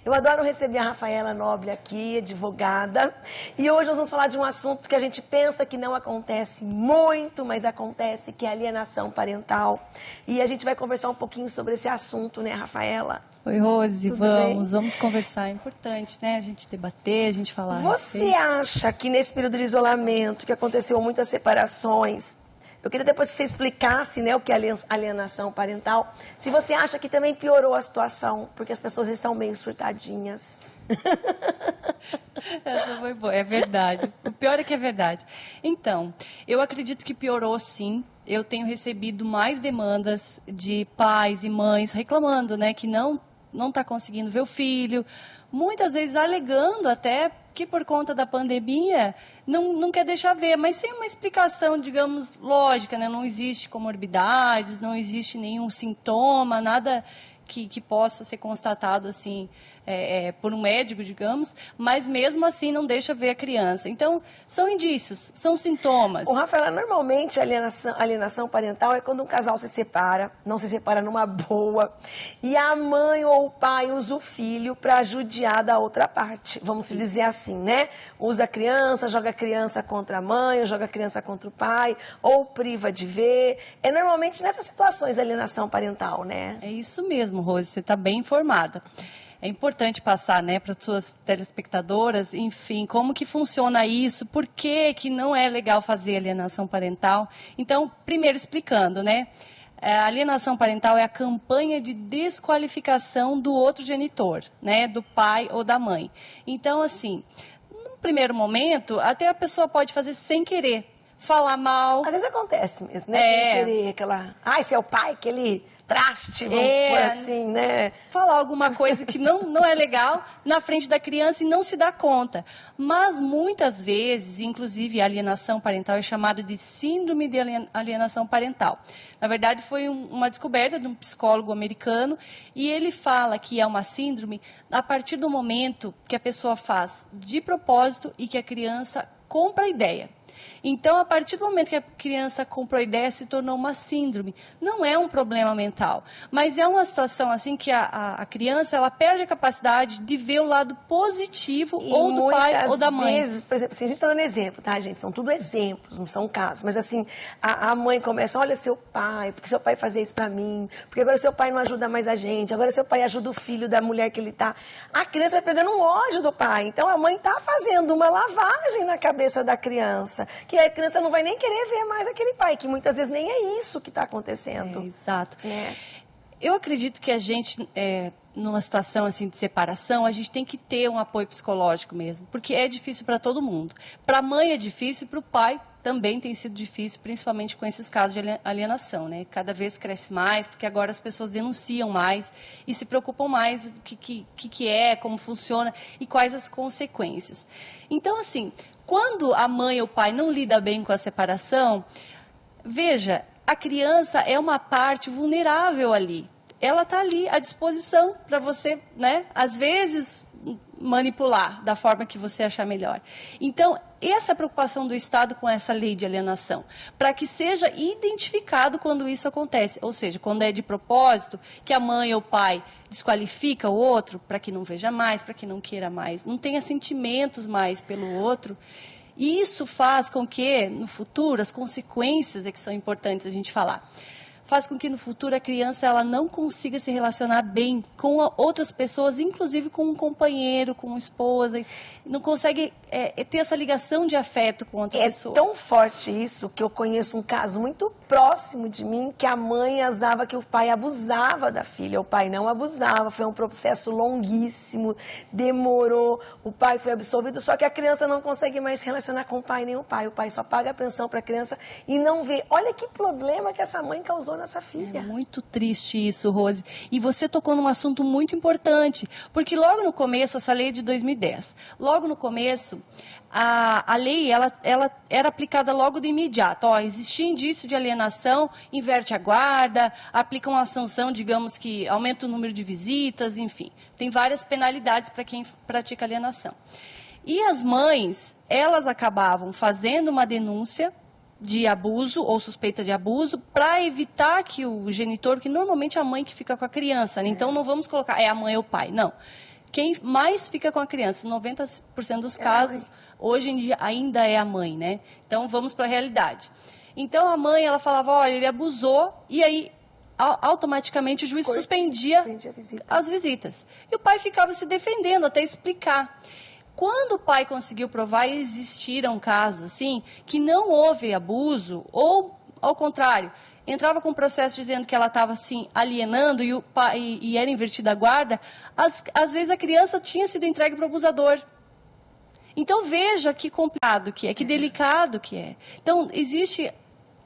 Eu adoro receber a Rafaela Nobre aqui, advogada. E hoje nós vamos falar de um assunto que a gente pensa que não acontece muito, mas acontece, que é a alienação parental. E a gente vai conversar um pouquinho sobre esse assunto, né, Rafaela? Oi, Rose, Tudo bem? vamos conversar. É importante, né? A gente debater, a gente falar. Você acha que nesse período de isolamento, que aconteceu muitas separações, eu queria depois que você explicasse, né, o que é alienação parental, se você acha que também piorou a situação, porque as pessoas estão meio surtadinhas. Essa foi boa, é verdade. O pior é que é verdade. Então, eu acredito que piorou sim. Eu tenho recebido mais demandas de pais e mães reclamando, né, que não está conseguindo ver o filho, muitas vezes alegando até que por conta da pandemia não quer deixar ver, mas sem uma explicação, digamos, lógica, né? Não existe comorbidades, não existe nenhum sintoma, nada que possa ser constatado assim por um médico, digamos, mas mesmo assim não deixa ver a criança. Então, são indícios, são sintomas. O Rafaela, normalmente a alienação parental é quando um casal se separa, não se separa numa boa, e a mãe ou o pai usa o filho para judiar da outra parte, vamos dizer assim, né? Usa a criança, joga a criança contra a mãe, ou joga a criança contra o pai, ou priva de ver. É normalmente nessas situações a alienação parental, né? É isso mesmo, Rose, você está bem informada. É importante passar, né, para as suas telespectadoras, enfim, como que funciona isso, por que não é legal fazer alienação parental. Então, primeiro explicando, né, a alienação parental é a campanha de desqualificação do outro genitor, né, do pai ou da mãe. Então, assim, no primeiro momento, até a pessoa pode fazer sem querer, falar mal. Às vezes acontece mesmo, né? Sem querer, aquela... Ai, seu pai, aquele traste, vamos por assim, né? Falar alguma coisa que não é legal na frente da criança e não se dá conta. Mas muitas vezes, inclusive a alienação parental é chamada de síndrome de alienação parental. Na verdade, foi uma descoberta de um psicólogo americano e ele fala que é uma síndrome a partir do momento que a pessoa faz de propósito e que a criança compra a ideia. Então, a partir do momento que a criança comprou a ideia, se tornou uma síndrome. Não é um problema mental, mas é uma situação assim que a criança ela perde a capacidade de ver o lado positivo ou do pai ou da mãe. Vezes, por exemplo, assim, a gente está dando exemplo, tá, gente? São tudo exemplos, não são casos. Mas assim, a mãe começa, olha seu pai, porque seu pai fazia isso para mim, porque agora seu pai não ajuda mais a gente, agora seu pai ajuda o filho da mulher que ele tá. A criança vai pegando um ódio do pai. Então, a mãe está fazendo uma lavagem na cabeça da criança, que a criança não vai nem querer ver mais aquele pai, que muitas vezes nem é isso que está acontecendo. Exato. Eu acredito que a gente, numa situação assim de separação, a gente tem que ter um apoio psicológico mesmo, porque é difícil para todo mundo. Para a mãe é difícil, para o pai também tem sido difícil, principalmente com esses casos de alienação, né? Cada vez cresce mais, porque agora as pessoas denunciam mais e se preocupam mais do que é, como funciona e quais as consequências. Então, assim, quando a mãe ou o pai não lida bem com a separação, veja, a criança é uma parte vulnerável ali. Ela está ali à disposição para você, né, às vezes, manipular da forma que você achar melhor. Então, essa é a preocupação do Estado com essa lei de alienação, para que seja identificado quando isso acontece, ou seja, quando é de propósito, que a mãe ou o pai desqualifica o outro para que não veja mais, para que não queira mais, não tenha sentimentos mais pelo outro. E isso faz com que, no futuro, as consequências é que são importantes a gente falar. Faz com que no futuro a criança ela não consiga se relacionar bem com outras pessoas, inclusive com um companheiro, com uma esposa, não consegue ter essa ligação de afeto com outra pessoa. É tão forte isso que eu conheço um caso muito próximo de mim, que a mãe achava que o pai abusava da filha, o pai não abusava, foi um processo longuíssimo, demorou, o pai foi absolvido, só que a criança não consegue mais se relacionar com o pai nem o pai só paga a pensão para a criança e não vê. Olha que problema que essa mãe causou nessa filha. É muito triste isso, Rose. E você tocou num assunto muito importante, porque logo no começo, essa lei é de 2010, logo no começo, a lei ela era aplicada logo de imediato. Existia indício de alienação, inverte a guarda, aplica uma sanção, digamos que aumenta o número de visitas, enfim. Tem várias penalidades para quem pratica alienação. E as mães, elas acabavam fazendo uma denúncia de abuso ou suspeita de abuso para evitar que o genitor, que normalmente é a mãe que fica com a criança, né? Então não vamos colocar, é a mãe ou o pai, não. quem mais fica com a criança, 90% dos casos, hoje em dia ainda é a mãe, né? Então, vamos para a realidade. Então, a mãe, ela falava, olha, ele abusou, e aí, automaticamente, o juiz suspendia as visitas. E o pai ficava se defendendo, até explicar. Quando o pai conseguiu provar, existiram casos, assim, que não houve abuso, ou, ao contrário, entrava com um processo dizendo que ela estava, assim, alienando e, o pai, e era invertida a guarda, às vezes a criança tinha sido entregue para o abusador. Então, veja que complicado que é, que delicado que é. Então, existe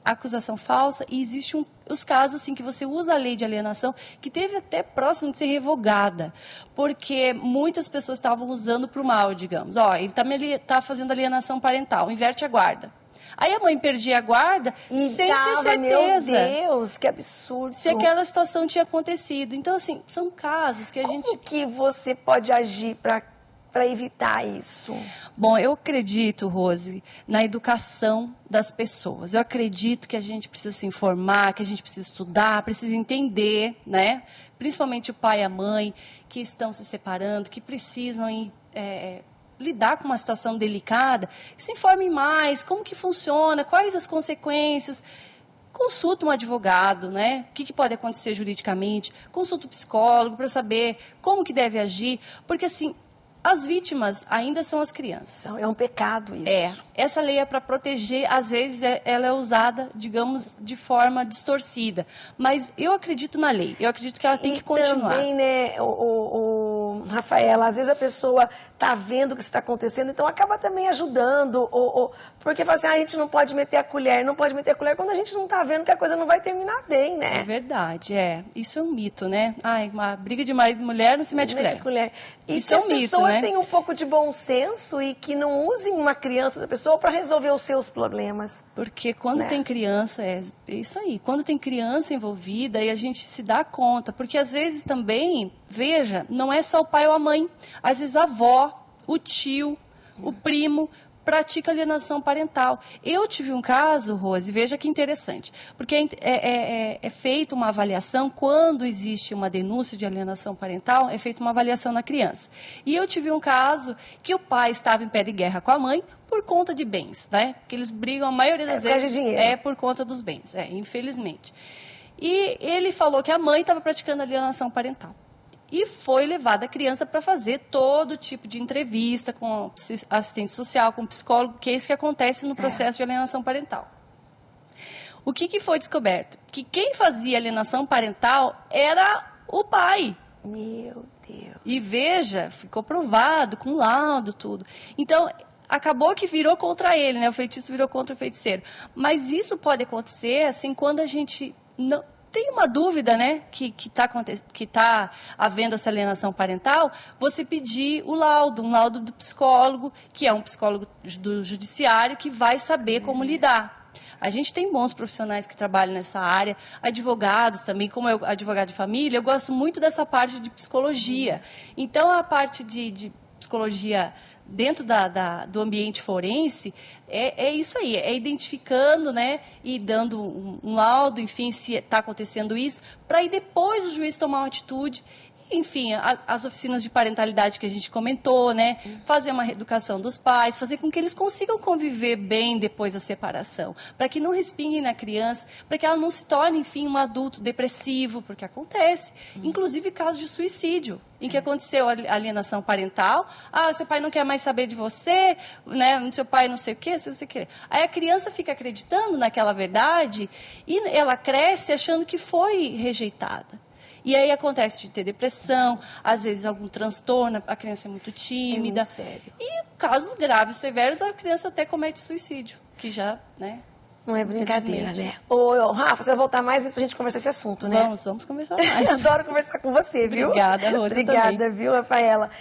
acusação falsa e existe os casos assim que você usa a lei de alienação, que teve até próximo de ser revogada, porque muitas pessoas estavam usando para o mal, digamos. Ó, ele tá fazendo alienação parental, inverte a guarda. Aí a mãe perdia a guarda sem ter certeza. Meu Deus, que absurdo. Se aquela situação tinha acontecido. Então, assim, são casos que a gente... Como que você pode agir para evitar isso? Bom, eu acredito, Rose, na educação das pessoas. Eu acredito que a gente precisa se informar, que a gente precisa estudar, precisa entender, né? Principalmente o pai e a mãe que estão se separando, que precisam lidar com uma situação delicada, que se informem mais, como que funciona, quais as consequências. Consulta um advogado, né? O que pode acontecer juridicamente, consulta o psicólogo para saber como que deve agir, porque assim, as vítimas ainda são as crianças. É um pecado isso. Essa lei é para proteger, às vezes ela é usada, digamos, de forma distorcida. Mas eu acredito na lei, eu acredito que ela tem que continuar. Também, né, Rafaela, às vezes a pessoa está vendo o que está acontecendo, então acaba também ajudando, porque fala assim, a gente não pode meter a colher, quando a gente não está vendo que a coisa não vai terminar bem, né? É verdade, isso é um mito, né? Ai, uma briga de marido e mulher não se mete colher. E isso é um mito, né? As pessoas têm um pouco de bom senso e que não usem uma criança da pessoa para resolver os seus problemas. Porque quando tem criança, é isso aí, quando tem criança envolvida, aí a gente se dá conta, porque às vezes também, veja, não é só o pai ou a mãe, às vezes a avó, o tio, o primo, pratica alienação parental. Eu tive um caso, Rose, veja que interessante, porque é feita uma avaliação, quando existe uma denúncia de alienação parental, é feita uma avaliação na criança. E eu tive um caso que o pai estava em pé de guerra com a mãe por conta de bens, né? Que eles brigam, a maioria das vezes é por conta dos bens, infelizmente. E ele falou que a mãe estava praticando alienação parental. E foi levada a criança para fazer todo tipo de entrevista com assistente social, com psicólogo, que é isso que acontece no processo de alienação parental. O que foi descoberto? Que quem fazia alienação parental era o pai. Meu Deus. E veja, ficou provado, com laudo, tudo. Então, acabou que virou contra ele, né? O feitiço virou contra o feiticeiro. Mas isso pode acontecer, assim, quando a gente não... Tem uma dúvida, né, que tá havendo essa alienação parental, você pedir um laudo do psicólogo, que é um psicólogo do judiciário, que vai saber como lidar. A gente tem bons profissionais que trabalham nessa área, advogados também, como eu, advogado de família, eu gosto muito dessa parte de psicologia. Então, a parte de psicologia dentro do ambiente forense, é isso aí, é identificando, né, e dando um laudo, enfim, se está acontecendo isso, para aí depois o juiz tomar uma atitude. Enfim, as oficinas de parentalidade que a gente comentou, né? Fazer uma reeducação dos pais, fazer com que eles consigam conviver bem depois da separação, para que não respinguem na criança, para que ela não se torne, enfim, um adulto depressivo, porque acontece. Inclusive casos de suicídio, em que aconteceu a alienação parental. Ah, seu pai não quer mais saber de você, né? Seu pai não sei o quê, não sei o quê. Aí a criança fica acreditando naquela verdade e ela cresce achando que foi rejeitada. E aí acontece de ter depressão, às vezes algum transtorno, a criança é muito tímida. Sério. E casos graves, severos, a criança até comete suicídio, que já, né? Não é brincadeira, né? Ô, Rafa, você vai voltar mais vezes pra gente conversar esse assunto, né? Vamos conversar mais. Adoro conversar com você, viu? Obrigada, Rosa. Obrigada, viu, Rafaela?